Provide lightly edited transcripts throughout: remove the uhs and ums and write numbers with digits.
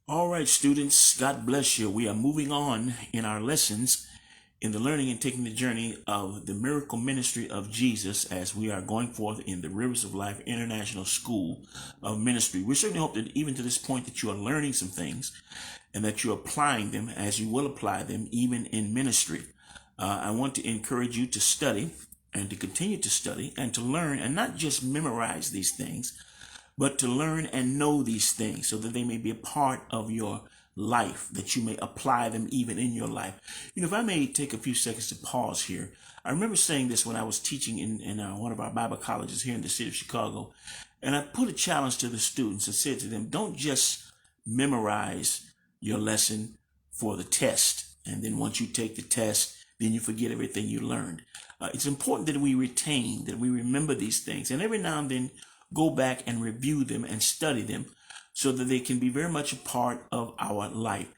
All right, students, God bless you. We are moving on in our lessons in the learning and taking the journey of the miracle ministry of Jesus as we are going forth in the Rivers of Life International School of Ministry. We certainly hope that even to this point that you are learning some things and that you're applying them as you will apply them even in ministry. I want to encourage you to study and to continue to study and to learn and not just memorize these things, but to learn and know these things so that they may be a part of your life, that you may apply them even in your life. If I may take a few seconds to pause here. I remember saying this when I was teaching in one of our Bible colleges here in the city of Chicago, and I put a challenge to the students and said to them, don't just memorize your lesson for the test, and then once you take the test, then you forget everything you learned. It's important that we retain, that we remember these things, and every now and then go back and review them and study them so that they can be very much a part of our life.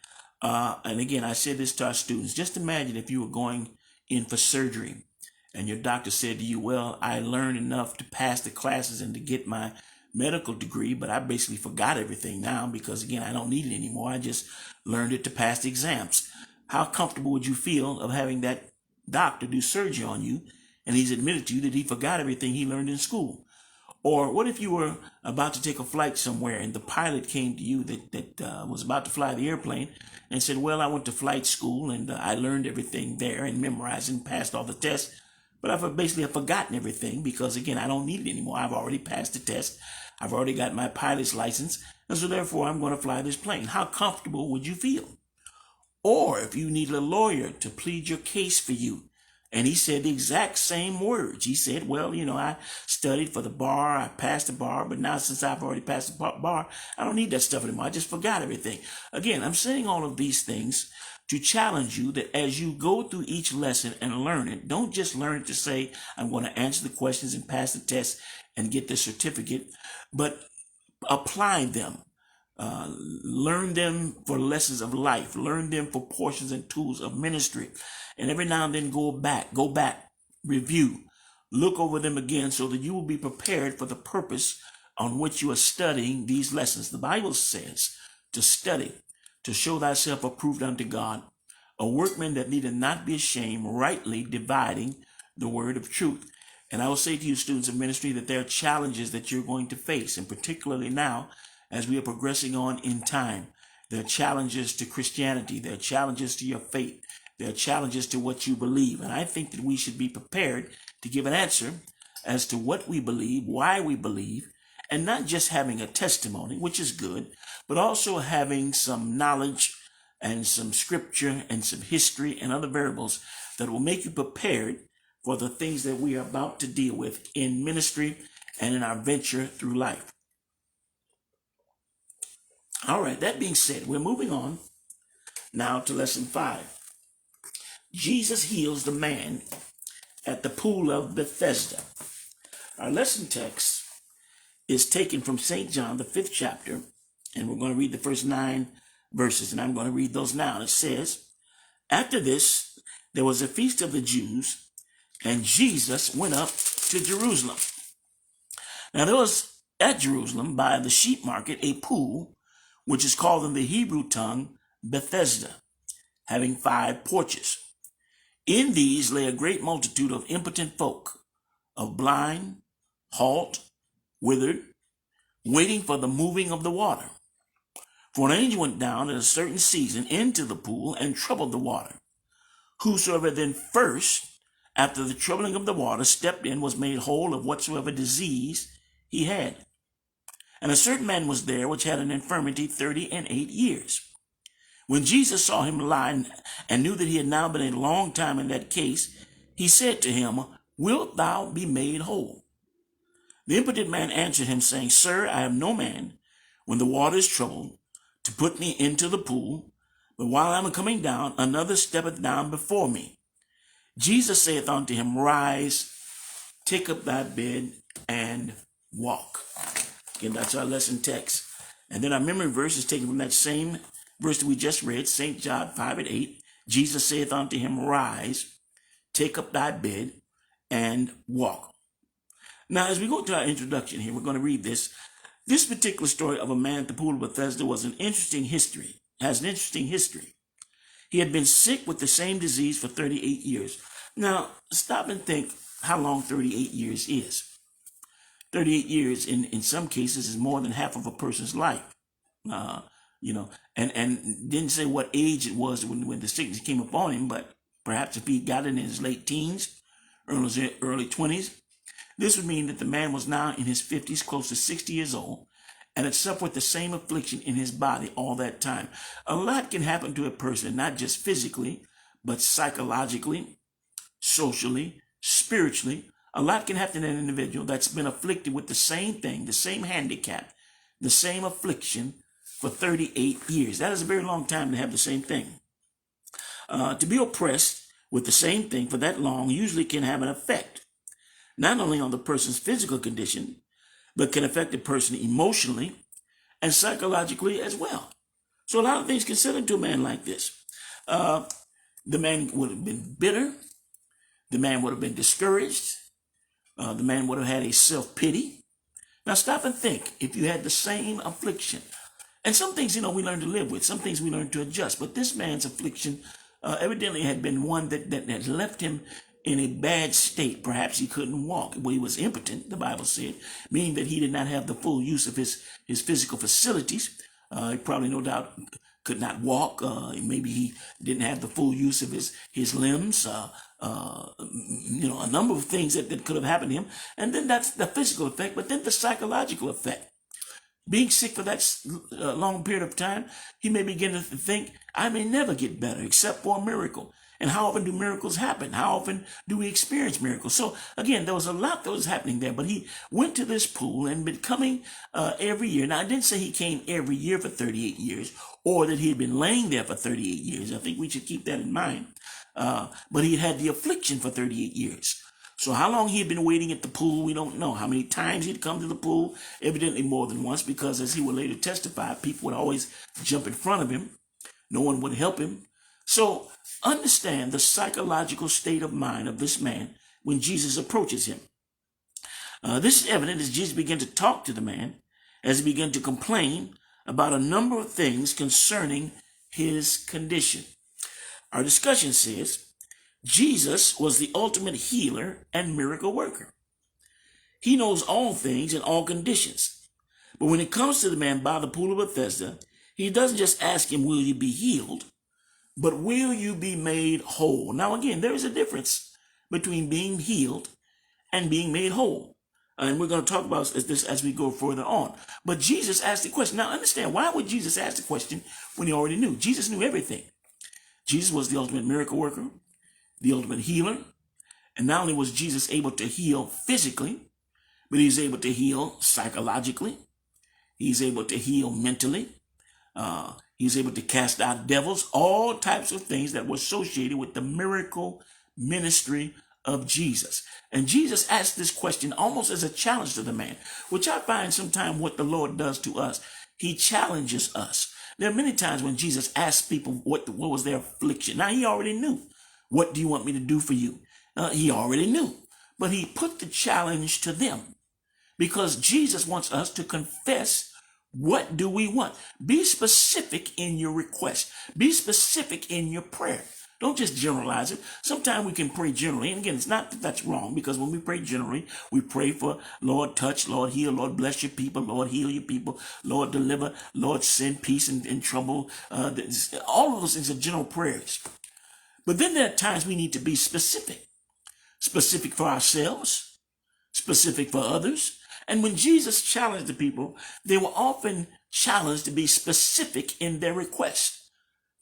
And again, I said this to our students. Just imagine if you were going in for surgery and your doctor said to you, well, I learned enough to pass the classes and to get my medical degree, but I basically forgot everything now because, again, I don't need it anymore. I just learned it to pass the exams. How comfortable would you feel of having that doctor do surgery on you and he's admitted to you that he forgot everything he learned in school? Or what if you were about to take a flight somewhere and the pilot came to you that was about to fly the airplane and said, well, I went to flight school and I learned everything there and memorized and passed all the tests, but I've basically forgotten everything because, again, I don't need it anymore. I've already passed the test. I've already got my pilot's license, and so therefore I'm going to fly this plane. How comfortable would you feel? Or if you need a lawyer to plead your case for you, and he said the exact same words. He said, well, I studied for the bar, I passed the bar, but now since I've already passed the bar, I don't need that stuff anymore. I just forgot everything. Again, I'm saying all of these things to challenge you that as you go through each lesson and learn it, don't just learn it to say, I'm going to answer the questions and pass the test and get the certificate, but apply them. Learn them for lessons of life. Learn them for portions and tools of ministry. And every now and then go back, review, look over them again so that you will be prepared for the purpose on which you are studying these lessons. The Bible says to study, to show thyself approved unto God, a workman that needeth not be ashamed, rightly dividing the word of truth. And I will say to you, students of ministry, that there are challenges that you're going to face, and particularly now, as we are progressing on in time. There are challenges to Christianity. There are challenges to your faith. There are challenges to what you believe. And I think that we should be prepared to give an answer as to what we believe, why we believe, and not just having a testimony, which is good, but also having some knowledge and some scripture and some history and other variables that will make you prepared for the things that we are about to deal with in ministry and in our venture through life. All right, that being said, we're moving on now to lesson 5. Jesus heals the man at the pool of Bethesda. Our lesson text is taken from St. John, the 5th chapter, and we're going to read the first 9 verses, and I'm going to read those now. It says, after this, there was a feast of the Jews, and Jesus went up to Jerusalem. Now there was at Jerusalem by the sheep market a pool, which is called in the Hebrew tongue Bethesda, having 5 porches. In these lay a great multitude of impotent folk, of blind, halt, withered, waiting for the moving of the water. For an angel went down at a certain season into the pool and troubled the water. Whosoever then first, after the troubling of the water, stepped in was made whole of whatsoever disease he had. And a certain man was there which had an infirmity 38 years. When Jesus saw him lie and knew that he had now been a long time in that case, he said to him, wilt thou be made whole? The impotent man answered him, saying, Sir, I have no man, when the water is troubled, to put me into the pool, but while I am coming down, another steppeth down before me. Jesus saith unto him, Rise, take up thy bed, and walk. Again, that's our lesson text. And then our memory verse is taken from that same verse that we just read, St. John 5:8. Jesus saith unto him, Rise, take up thy bed, and walk. Now, as we go to our introduction here, we're going to read this. This particular story of a man at the pool of Bethesda has an interesting history. He had been sick with the same disease for 38 years. Now, stop and think how long 38 years is. 38 years in some cases is more than half of a person's life. And didn't say what age it was when the sickness came upon him, but perhaps if he got it in his late teens, early 20s, this would mean that the man was now in his 50s, close to 60 years old, and had suffered the same affliction in his body all that time. A lot can happen to a person, not just physically, but psychologically, socially, spiritually. A lot can happen to an individual that's been afflicted with the same thing, the same handicap, the same affliction for 38 years. That is a very long time to have the same thing. To be oppressed with the same thing for that long usually can have an effect, not only on the person's physical condition, but can affect the person emotionally and psychologically as well. So a lot of things can set into a man like this. The man would have been bitter. The man would have been discouraged. The man would have had a self-pity. Now stop and think, if you had the same affliction, and some things, we learn to live with, some things we learn to adjust, but this man's affliction evidently had been one that had left him in a bad state. Perhaps he couldn't walk. Well, he was impotent, the Bible said, meaning that he did not have the full use of his physical facilities. He probably, no doubt, could not walk. Maybe he didn't have the full use of his limbs. A number of things that could have happened to him. And then that's the physical effect, but then the psychological effect. Being sick for that long period of time, he may begin to think, I may never get better except for a miracle. And how often do miracles happen? How often do we experience miracles? So again, there was a lot that was happening there, but he went to this pool and been coming every year. Now, I didn't say he came every year for 38 years or that he had been laying there for 38 years. I think we should keep that in mind. But he had the affliction for 38 years. So how long he had been waiting at the pool, we don't know. How many times he'd come to the pool, evidently more than once, because as he would later testify, people would always jump in front of him. No one would help him. So understand the psychological state of mind of this man when Jesus approaches him. This is evident as Jesus began to talk to the man, as he began to complain about a number of things concerning his condition. Our discussion says, Jesus was the ultimate healer and miracle worker. He knows all things in all conditions. But when it comes to the man by the pool of Bethesda, he doesn't just ask him, will you be healed? But will you be made whole? Now again, there is a difference between being healed and being made whole. And we're going to talk about this as we go further on. But Jesus asked the question. Now understand, why would Jesus ask the question when he already knew? Jesus knew everything. Jesus was the ultimate miracle worker, the ultimate healer. And not only was Jesus able to heal physically, but he's able to heal psychologically. He's able to heal mentally. He's able to cast out devils, all types of things that were associated with the miracle ministry of Jesus. And Jesus asked this question almost as a challenge to the man, which I find sometimes what the Lord does to us. He challenges us. There are many times when Jesus asked people what was their affliction. Now, he already knew. What do you want me to do for you? He already knew. But he put the challenge to them because Jesus wants us to confess. What do we want? Be specific in your request. Be specific in your prayer. Don't just generalize it. Sometimes we can pray generally. And again, it's not that that's wrong, because when we pray generally, we pray for Lord touch, Lord heal, Lord bless your people, Lord heal your people, Lord deliver, Lord send peace in trouble. All of those things are general prayers. But then there are times we need to be specific. Specific for ourselves, specific for others. And when Jesus challenged the people, they were often challenged to be specific in their request.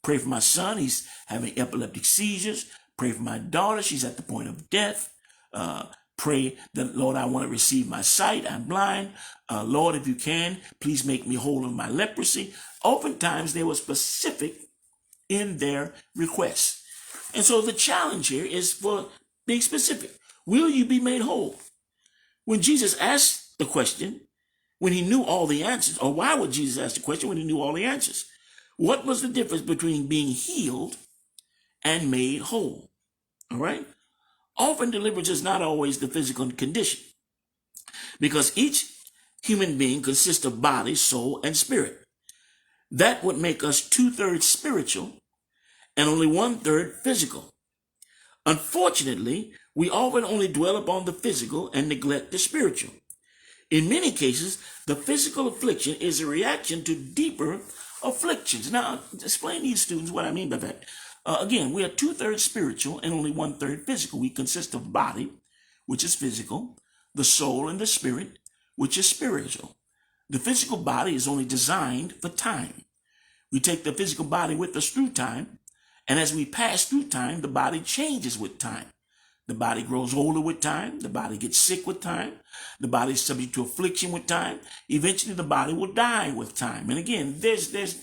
Pray for my son, he's having epileptic seizures. Pray for my daughter, she's at the point of death. Pray that, Lord, I want to receive my sight, I'm blind. Lord, if you can, please make me whole of my leprosy. Oftentimes they were specific in their requests. And so the challenge here is for being specific. Will you be made whole? When Jesus asked the question, when he knew all the answers, or why would Jesus ask the question when he knew all the answers? What was the difference between being healed and made whole? All right? Often deliverance is not always the physical condition, because each human being consists of body, soul, and spirit. That would make us 2/3 spiritual and only 1/3 physical. Unfortunately, we often only dwell upon the physical and neglect the spiritual. In many cases, the physical affliction is a reaction to deeper afflictions. Now, explain to these students what I mean by that. Again, we are 2/3 spiritual and only 1/3 physical. We consist of body, which is physical, the soul and the spirit, which is spiritual. The physical body is only designed for time. We take the physical body with us through time, and as we pass through time, the body changes with time. The body grows older with time. The body gets sick with time. The body is subject to affliction with time. Eventually, the body will die with time. And again, there's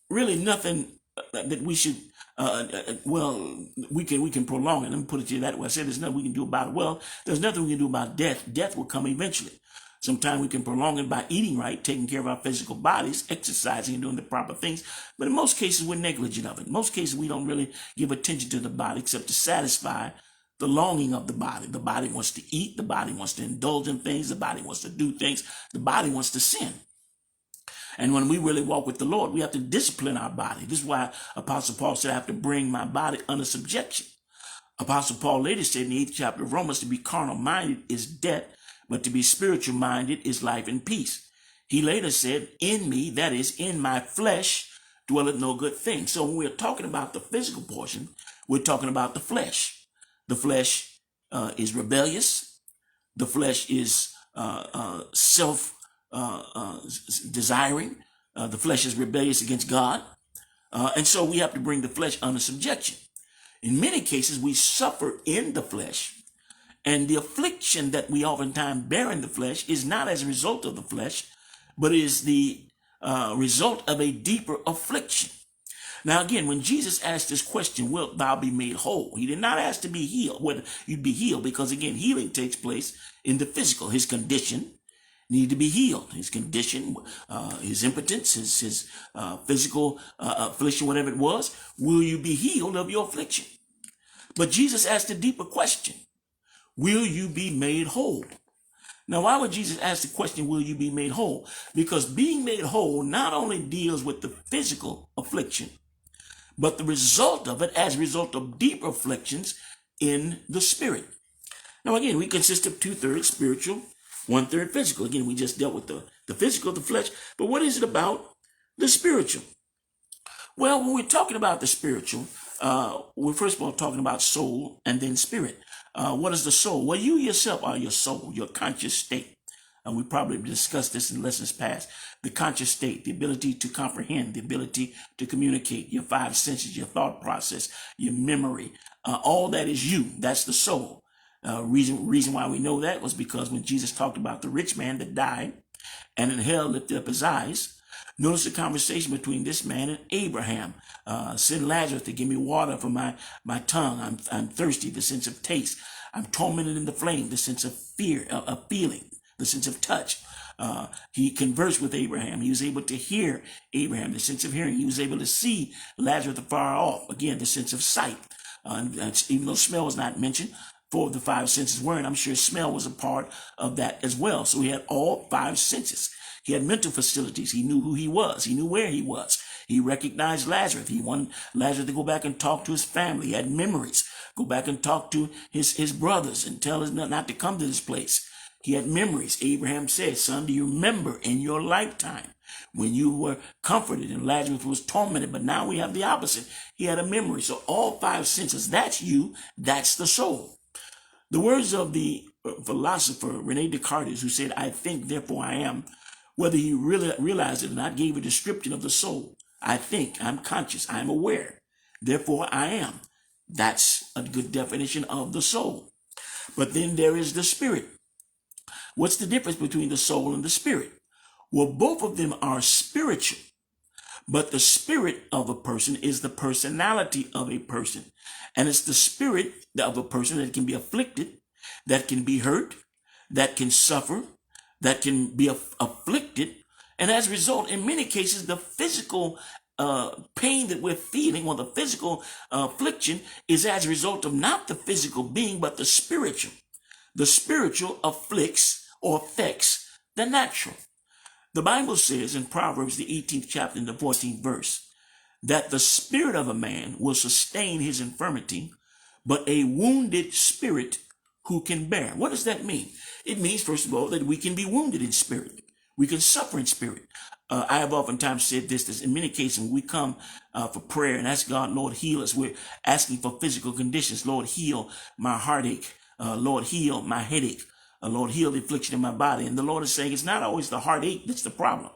really nothing that we should, we can prolong it. Let me put it to you that way. I said there's nothing we can do about it. Well, there's nothing we can do about death. Death will come eventually. Sometimes we can prolong it by eating right, taking care of our physical bodies, exercising and doing the proper things. But in most cases, we're negligent of it. In most cases, we don't really give attention to the body except to satisfy the longing of the body. The body wants to eat. The body wants to indulge in things. The body wants to do things. The body wants to sin. And when we really walk with the Lord, we have to discipline our body. This is why Apostle Paul said, I have to bring my body under subjection. Apostle Paul later said in the 8th chapter of Romans, to be carnal minded is death, but to be spiritual minded is life and peace. He later said, in me, that is, in my flesh, dwelleth no good thing. So when we're talking about the physical portion, we're talking about the flesh. The flesh is rebellious. The flesh is self-desiring. The flesh is rebellious against God. And so we have to bring the flesh under subjection. In many cases, we suffer in the flesh. And the affliction that we oftentimes bear in the flesh is not as a result of the flesh, but is the result of a deeper affliction. Now, again, when Jesus asked this question, wilt thou be made whole? He did not ask to be healed, whether you'd be healed, because, again, healing takes place in the physical. His condition needed to be healed. His condition, his impotence, his physical affliction, whatever it was, will you be healed of your affliction? But Jesus asked a deeper question. Will you be made whole? Now, why would Jesus ask the question, will you be made whole? Because being made whole not only deals with the physical affliction, but the result of it as a result of deeper afflictions in the spirit. Now, again, we consist of 2/3 spiritual, 1/3 physical. Again, we just dealt with the physical, the flesh, but what is it about the spiritual? Well, when we're talking about the spiritual, we're first of all talking about soul and then spirit. What is the soul? Well, you yourself are your soul, your conscious state. And we probably discussed this in lessons past. The conscious state, the ability to comprehend, the ability to communicate, your 5 senses, your thought process, your memory, all that is you. That's the soul. Reason why we know that was because when Jesus talked about the rich man that died and in hell lifted up his eyes, notice the conversation between this man and Abraham. Send Lazarus to give me water for my tongue. I'm thirsty, the sense of taste. I'm tormented in the flame, the sense of fear, of feeling, the sense of touch. He conversed with Abraham. He was able to hear Abraham, the sense of hearing. He was able to see Lazarus afar off, again, the sense of sight. Even though smell was not mentioned, 4 of the 5 senses were, and I'm sure smell was a part of that as well. So he had all 5 senses. He had mental facilities. He knew who he was. He knew where he was. He recognized Lazarus. He wanted Lazarus to go back and talk to his family. He had memories. Go back and talk to his brothers and tell us not to come to this place. He had memories. Abraham said, son, do you remember in your lifetime when you were comforted and Lazarus was tormented? But now we have the opposite. He had a memory. So all 5 senses, that's you. That's the soul. The words of the philosopher Rene Descartes, who said, I think, therefore I am, whether he really realized it or not, gave a description of the soul. I think, I'm conscious, I'm aware, therefore I am. That's a good definition of the soul. But then there is the spirit. What's the difference between the soul and the spirit? Well, both of them are spiritual, but the spirit of a person is the personality of a person. And it's the spirit of a person that can be afflicted, that can be hurt, that can suffer, that can be afflicted. And as a result, in many cases, the physical pain that we're feeling, or the physical affliction, is as a result of not the physical being, but the spiritual. The spiritual afflicts or affects than natural. The Bible says in Proverbs, the 18th chapter and the 14th verse, that the spirit of a man will sustain his infirmity, but a wounded spirit who can bear. What does that mean? It means, first of all, that we can be wounded in spirit. We can suffer in spirit. I have oftentimes said this in many cases when we come for prayer and ask God, Lord, heal us. We're asking for physical conditions. Lord, heal my heartache. Lord, heal my headache. Lord, heal the affliction in my body. And the Lord is saying it's not always the heartache that's the problem.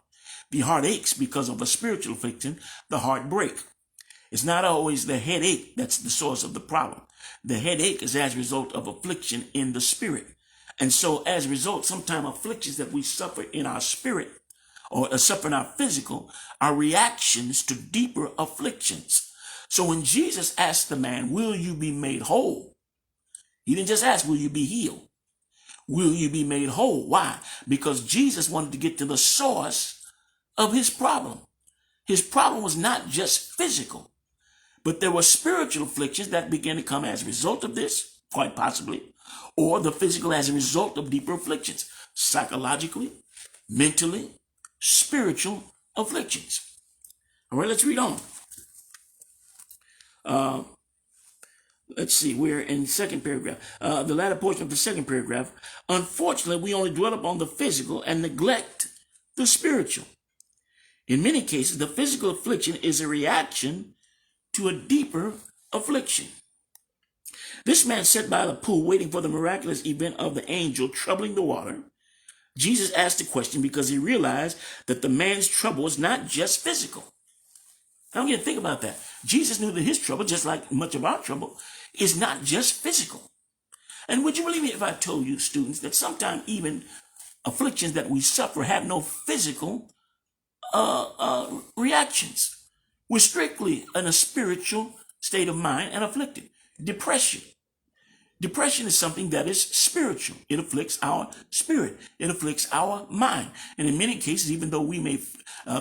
The heart aches because of a spiritual affliction. The heart break. It's not always the headache that's the source of the problem. The headache is as a result of affliction in the spirit. And so as a result, sometimes afflictions that we suffer in our spirit or suffer in our physical are reactions to deeper afflictions. So when Jesus asked the man, will you be made whole? He didn't just ask, will you be healed? Will you be made whole? Why? Because Jesus wanted to get to the source of his problem. His problem was not just physical, but there were spiritual afflictions that began to come as a result of this, quite possibly, or the physical as a result of deeper afflictions, psychologically, mentally, spiritual afflictions. All right, let's read on. Let's see, we're in the second paragraph. The latter portion of the second paragraph. Unfortunately, we only dwell upon the physical and neglect the spiritual. In many cases, the physical affliction is a reaction to a deeper affliction. This man sat by the pool waiting for the miraculous event of the angel troubling the water. Jesus asked the question because he realized that the man's trouble was not just physical. I want you to think about that. Jesus knew that his trouble, just like much of our trouble, is not just physical. And would you believe me if I told you, students, that sometimes even afflictions that we suffer have no physical reactions? We're strictly in a spiritual state of mind and afflicted. Depression. Depression is something that is spiritual. It afflicts our spirit. It afflicts our mind. And in many cases, even though we may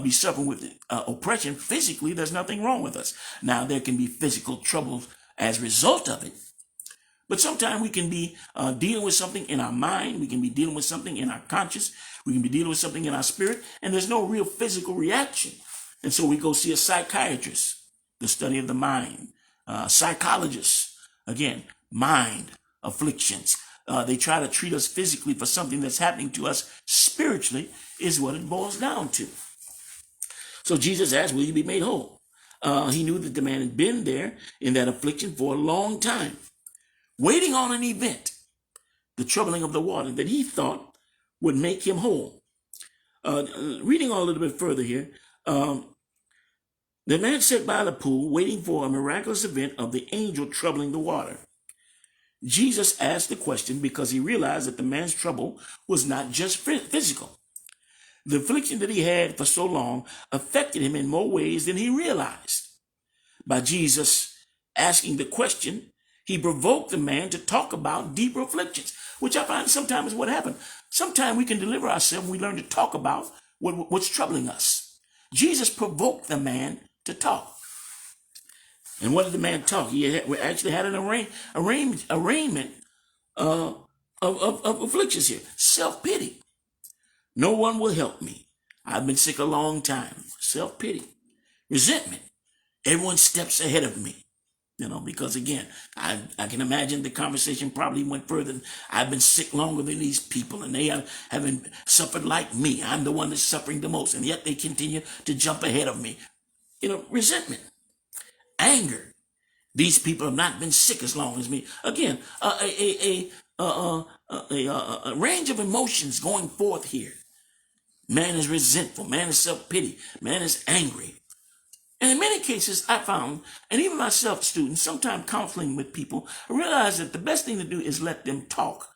be suffering with oppression, physically, there's nothing wrong with us. Now, there can be physical troubles as a result of it. But sometimes we can be dealing with something in our mind. We can be dealing with something in our conscience. We can be dealing with something in our spirit. And there's no real physical reaction. And so we go see a psychiatrist, the study of the mind, psychologists, again, mind afflictions. They try to treat us physically for something that's happening to us spiritually is what it boils down to. So Jesus asked, will you be made whole? He knew that the man had been there in that affliction for a long time, waiting on an event, the troubling of the water, that he thought would make him whole. Reading on a little bit further here, the man sat by the pool waiting for a miraculous event of the angel troubling the water. Jesus asked the question because he realized that the man's trouble was not just physical. The affliction that he had for so long affected him in more ways than he realized. By Jesus asking the question, he provoked the man to talk about deeper afflictions, which I find sometimes is what happens. Sometimes we can deliver ourselves when we learn to talk about what's troubling us. Jesus provoked the man to talk. And what did the man talk? He actually had an arraignment of afflictions here. Self-pity. No one will help me. I've been sick a long time. Self-pity. Resentment. Everyone steps ahead of me. Because again, I can imagine the conversation probably went further. I've been sick longer than these people, and they haven't suffered like me. I'm the one that's suffering the most, and yet they continue to jump ahead of me. Resentment. Anger. These people have not been sick as long as me. Again, a range of emotions going forth here. Man is resentful. Man is self-pity. Man is angry. And in many cases, I found, and even myself, students, sometimes counseling with people, I realize that the best thing to do is let them talk,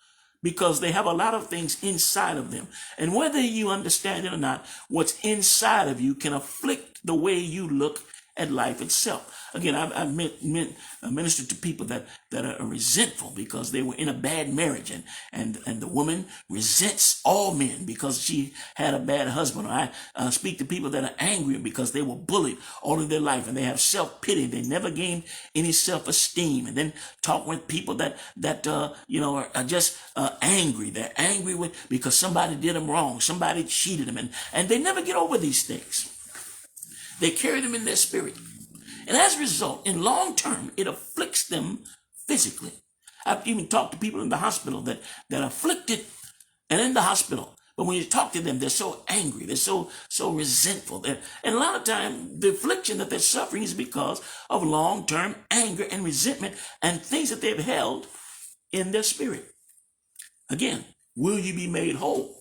because they have a lot of things inside of them. And whether you understand it or not, what's inside of you can afflict the way you look at life itself. Again, I've ministered to people that are resentful because they were in a bad marriage, and the woman resents all men because she had a bad husband. Or I speak to people that are angry because they were bullied all of their life, and they have self-pity. They never gained any self-esteem. And then talk with people that are just angry. They're angry because somebody did them wrong, somebody cheated them, and they never get over these things. They carry them in their spirit. And as a result, in long term, it afflicts them physically. I've even talked to people in the hospital that are afflicted and in the hospital. But when you talk to them, they're so angry. They're so resentful. And a lot of time, the affliction that they're suffering is because of long-term anger and resentment and things that they've held in their spirit. Again, will you be made whole?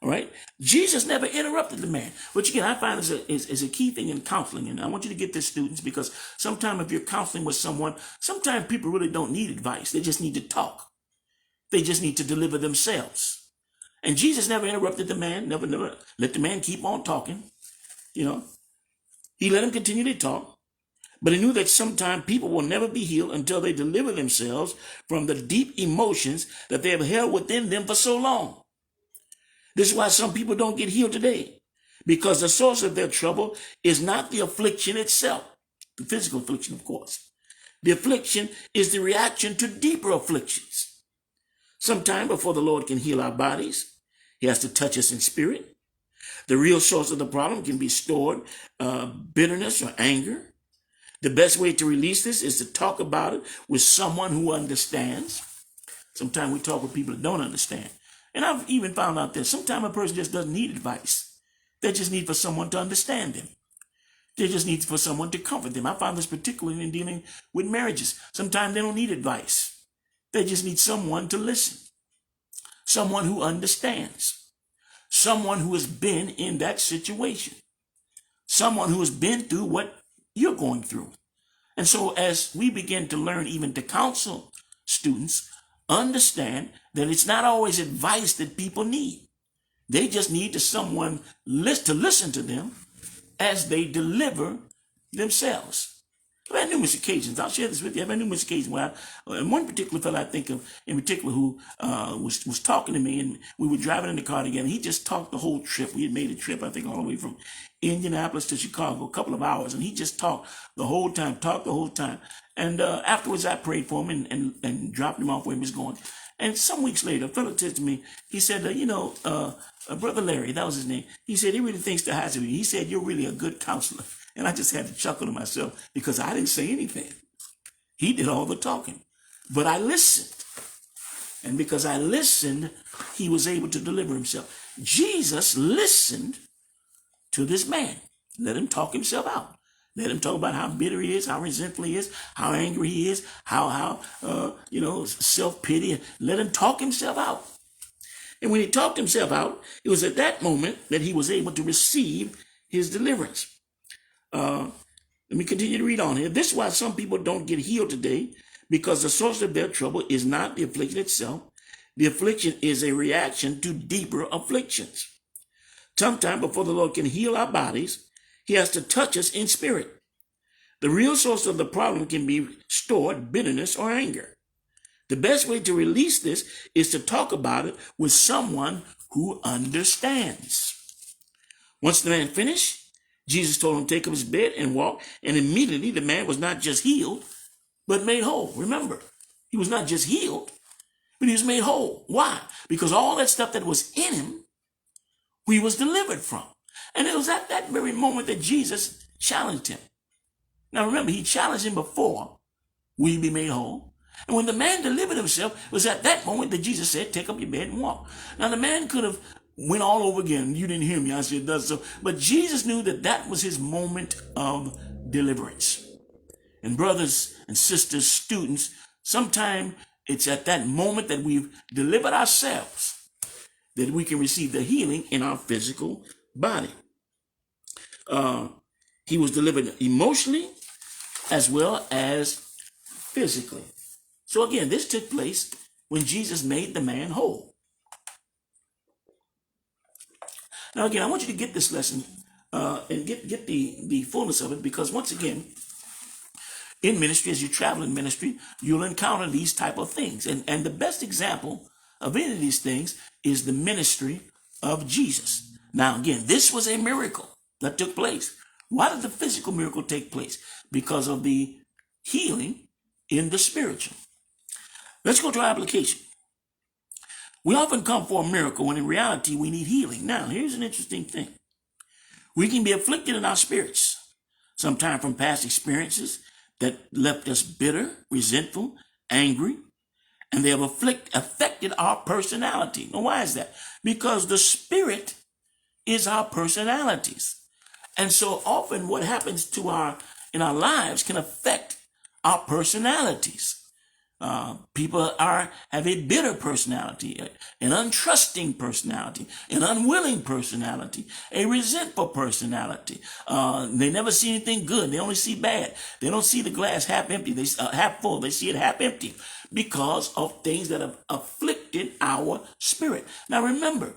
All right. Jesus never interrupted the man, which again I find is a key thing in counseling. And I want you to get this, students, because sometimes if you're counseling with someone, sometimes people really don't need advice. They just need to talk. They just need to deliver themselves. And Jesus never interrupted the man, never let the man keep on talking. He let him continue to talk. But he knew that sometimes people will never be healed until they deliver themselves from the deep emotions that they have held within them for so long. This is why some people don't get healed today, because the source of their trouble is not the affliction itself, the physical affliction, of course. The affliction is the reaction to deeper afflictions. Sometime before the Lord can heal our bodies, he has to touch us in spirit. The real source of the problem can be stored bitterness or anger. The best way to release this is to talk about it with someone who understands. Sometimes we talk with people that don't understand. And I've even found out that sometimes a person just doesn't need advice. They just need for someone to understand them. They just need for someone to comfort them. I found this particularly in dealing with marriages. Sometimes they don't need advice. They just need someone to listen. Someone who understands. Someone who has been in that situation. Someone who has been through what you're going through. And so as we begin to learn even to counsel students, understand that it's not always advice that people need. They just need someone to listen to them as they deliver themselves. I've had numerous occasions. I'll share this with you. I've had numerous occasions where and one particular fellow I think of in particular who was talking to me, and we were driving in the car together. He just talked the whole trip. We had made a trip, I think, all the way from Indianapolis to Chicago, a couple of hours, and he just talked the whole time. And afterwards, I prayed for him and dropped him off where he was going. And some weeks later, a fellow said to me, he said, Brother Larry, that was his name. He said, he really thinks the highest of you. He said, you're really a good counselor. And I just had to chuckle to myself because I didn't say anything. He did all the talking. But I listened. And because I listened, he was able to deliver himself. Jesus listened to this man. Let him talk himself out. Let him talk about how bitter he is, how resentful he is, how angry he is, how self-pity. Let him talk himself out. And when he talked himself out, it was at that moment that he was able to receive his deliverance. Let me continue to read on here. This is why some people don't get healed today, because the source of their trouble is not the affliction itself. The affliction is a reaction to deeper afflictions. Sometime before the Lord can heal our bodies, he has to touch us in spirit. The real source of the problem can be stored bitterness or anger. The best way to release this is to talk about it with someone who understands. Once the man finished, Jesus told him to take up his bed and walk, and immediately the man was not just healed, but made whole. Remember, he was not just healed, but he was made whole. Why? Because all that stuff that was in him, he was delivered from. And it was at that very moment that Jesus challenged him. Now remember, he challenged him before, will you be made whole? And when the man delivered himself, it was at that moment that Jesus said, take up your bed and walk. Now the man could have went all over again. You didn't hear me. I said, does so. But Jesus knew that that was his moment of deliverance. And brothers and sisters, students, sometimes it's at that moment that we've delivered ourselves that we can receive the healing in our physical body. He was delivered emotionally as well as physically. So again, this took place when Jesus made the man whole. Now again, I want you to get this lesson and get the fullness of it, because once again, in ministry, as you travel in ministry, you'll encounter these type of things. And the best example of any of these things is the ministry of Jesus. Now, again, this was a miracle that took place. Why did the physical miracle take place? Because of the healing in the spiritual. Let's go to our application. We often come for a miracle when in reality we need healing. Now, here's an interesting thing. We can be afflicted in our spirits, sometimes from past experiences that left us bitter, resentful, angry, and they have affected our personality. Now, why is that? Because the spirit is our personalities. And so often what happens in our lives can affect our personalities. People have a bitter personality, an untrusting personality, an unwilling personality, a resentful personality. They never see anything good. They only see bad. They don't see the glass half empty. They half full. They see it half empty because of things that have afflicted our spirit. Now remember,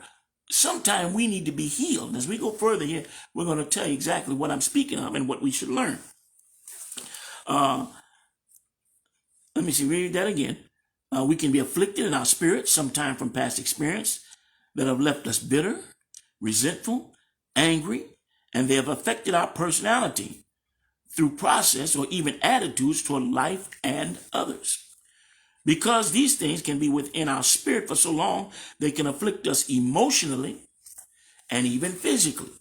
sometimes we need to be healed. As we go further here, we're going to tell you exactly what I'm speaking of and what we should learn. Let me read that again. We can be afflicted in our spirit, sometime from past experience that have left us bitter, resentful, angry, and they have affected our personality through process or even attitudes toward life and others. Because these things can be within our spirit for so long, they can afflict us emotionally and even physically.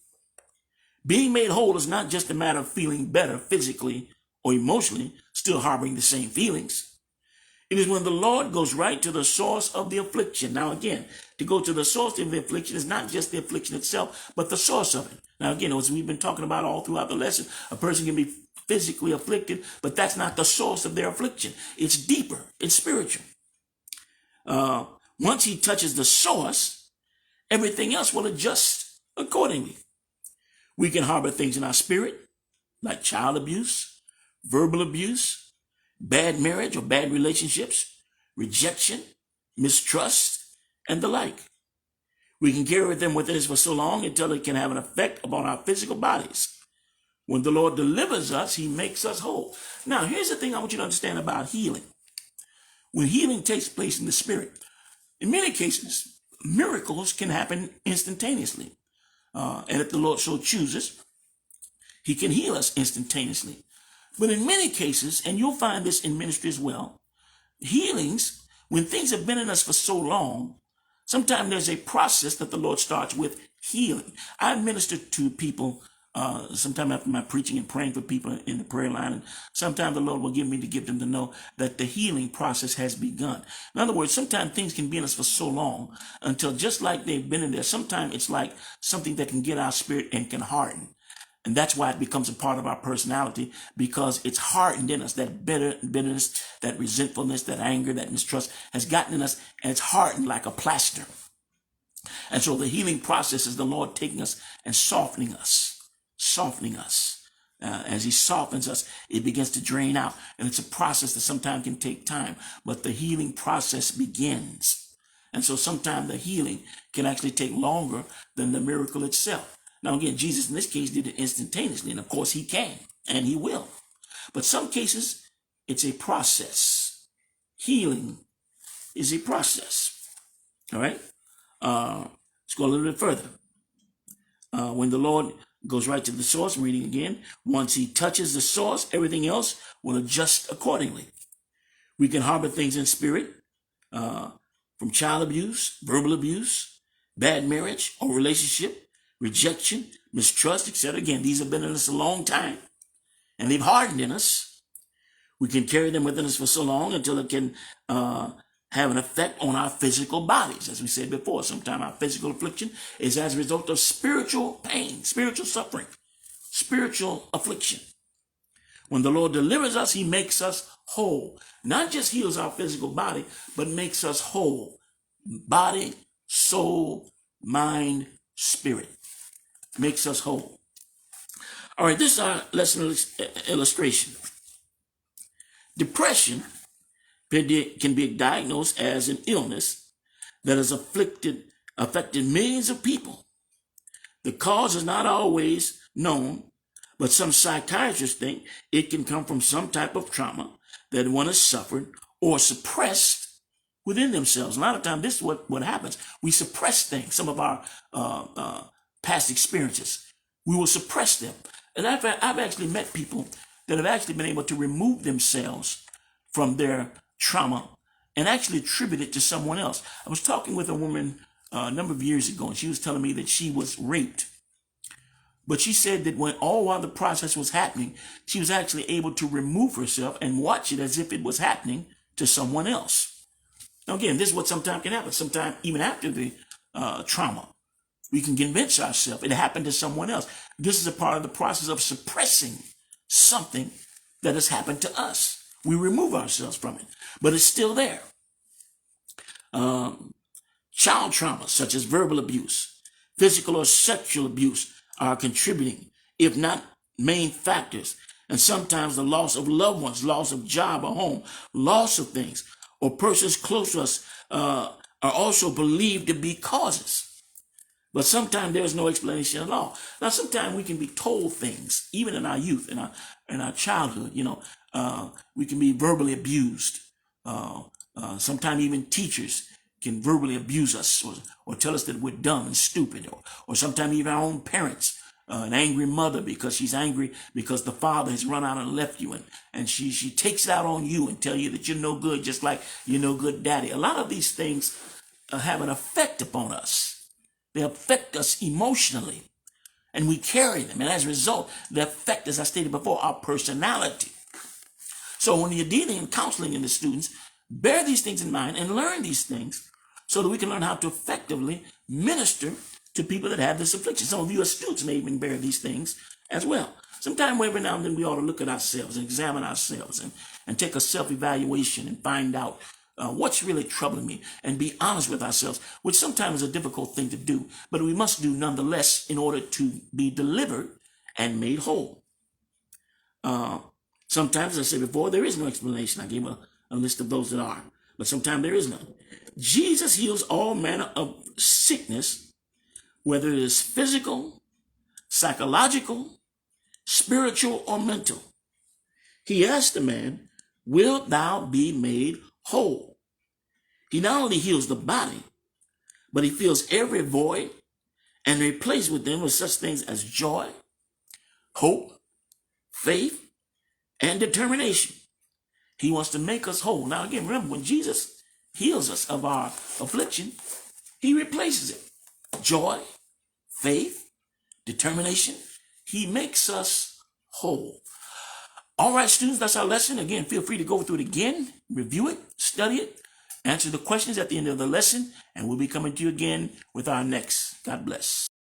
Being made whole is not just a matter of feeling better physically or emotionally, still harboring the same feelings. It is when the Lord goes right to the source of the affliction. Now again, to go to the source of the affliction is not just the affliction itself, but the source of it. Now again, as we've been talking about all throughout the lesson, a person can be physically afflicted, but that's not the source of their affliction. It's deeper. It's spiritual. Once he touches the source, everything else will adjust accordingly. We can harbor things in our spirit, like child abuse, verbal abuse, bad marriage or bad relationships, rejection, mistrust, and the like. We can carry them within us for so long until it can have an effect upon our physical bodies. When the Lord delivers us, he makes us whole. Now, here's the thing I want you to understand about healing. When healing takes place in the spirit, in many cases, miracles can happen instantaneously. And if the Lord so chooses, he can heal us instantaneously. But in many cases, and you'll find this in ministry as well, healings, when things have been in us for so long, sometimes there's a process that the Lord starts with healing. I ministered to people sometime after my preaching and praying for people in the prayer line, and sometimes the Lord will give me to give them to know that the healing process has begun. In other words, sometimes things can be in us for so long until just like they've been in there, sometimes it's like something that can get our spirit and can harden. And that's why it becomes a part of our personality, because it's hardened in us. That bitterness, that resentfulness, that anger, that mistrust has gotten in us, and it's hardened like a plaster. And so the healing process is the Lord taking us and softening us. As he softens us, it begins to drain out. And it's a process that sometimes can take time, but the healing process begins. And so sometimes the healing can actually take longer than the miracle itself. Now, again, Jesus in this case did it instantaneously, and of course he can, and he will. But some cases, it's a process. Healing is a process. All right? Let's go a little bit further. When the Lord goes right to the source, I'm reading again, once he touches the source, everything else will adjust accordingly. We can harbor things in spirit, from child abuse, verbal abuse, bad marriage or relationship, rejection, mistrust, etc. Again, these have been in us a long time, and they've hardened in us. We can carry them within us for so long until it can have an effect on our physical bodies. As we said before, sometimes our physical affliction is as a result of spiritual pain, spiritual suffering, spiritual affliction. When the Lord delivers us, he makes us whole. Not just heals our physical body, but makes us whole. Body, soul, mind, spirit. Makes us whole. All right, this is our lesson illustration. Depression can be diagnosed as an illness that has affected millions of people. The cause is not always known, but some psychiatrists think it can come from some type of trauma that one has suffered or suppressed within themselves. A lot of times, this is what happens. We suppress things, some of our past experiences. We will suppress them. And I've actually met people that have actually been able to remove themselves from their trauma and actually attribute it to someone else. I was talking with a woman a number of years ago, and she was telling me that she was raped. But she said that while the process was happening, she was actually able to remove herself and watch it as if it was happening to someone else. Now, again, this is what sometimes can happen. Sometimes, even after the trauma, we can convince ourselves it happened to someone else. This is a part of the process of suppressing something that has happened to us. We remove ourselves from it, but it's still there. Child trauma, such as verbal abuse, physical or sexual abuse, are contributing, if not main factors. And sometimes the loss of loved ones, loss of job or home, loss of things, or persons close to us are also believed to be causes. But sometimes there's no explanation at all. Now, sometimes we can be told things, even in our youth, in our childhood. We can be verbally abused. Sometimes even teachers can verbally abuse us or tell us that we're dumb and stupid, or sometimes even our own parents, an angry mother because she's angry because the father has run out and left you, and she takes it out on you and tell you that you're no good, just like you're no good daddy. A lot of these things have an effect upon us. They affect us emotionally, and we carry them, and as a result, they affect, as I stated before, our personality. So when you're dealing and counseling in the students, bear these things in mind and learn these things so that we can learn how to effectively minister to people that have this affliction. Some of you as students may even bear these things as well. Sometime every now and then we ought to look at ourselves and examine ourselves and take a self-evaluation and find out what's really troubling me and be honest with ourselves, which sometimes is a difficult thing to do, but we must do nonetheless in order to be delivered and made whole. Sometimes, as I said before, there is no explanation. I gave a list of those that are, but sometimes there is none. Jesus heals all manner of sickness, whether it is physical, psychological, spiritual, or mental. He asked the man, "Wilt thou be made whole?" He not only heals the body, but he fills every void and replaces with them with such things as joy, hope, faith, and determination. He wants to make us whole. Now again, remember, when Jesus heals us of our affliction, he replaces it. Joy, faith, determination. He makes us whole. All right, students, that's our lesson. Again, feel free to go through it again, review it, study it, answer the questions at the end of the lesson, and we'll be coming to you again with our next. God bless.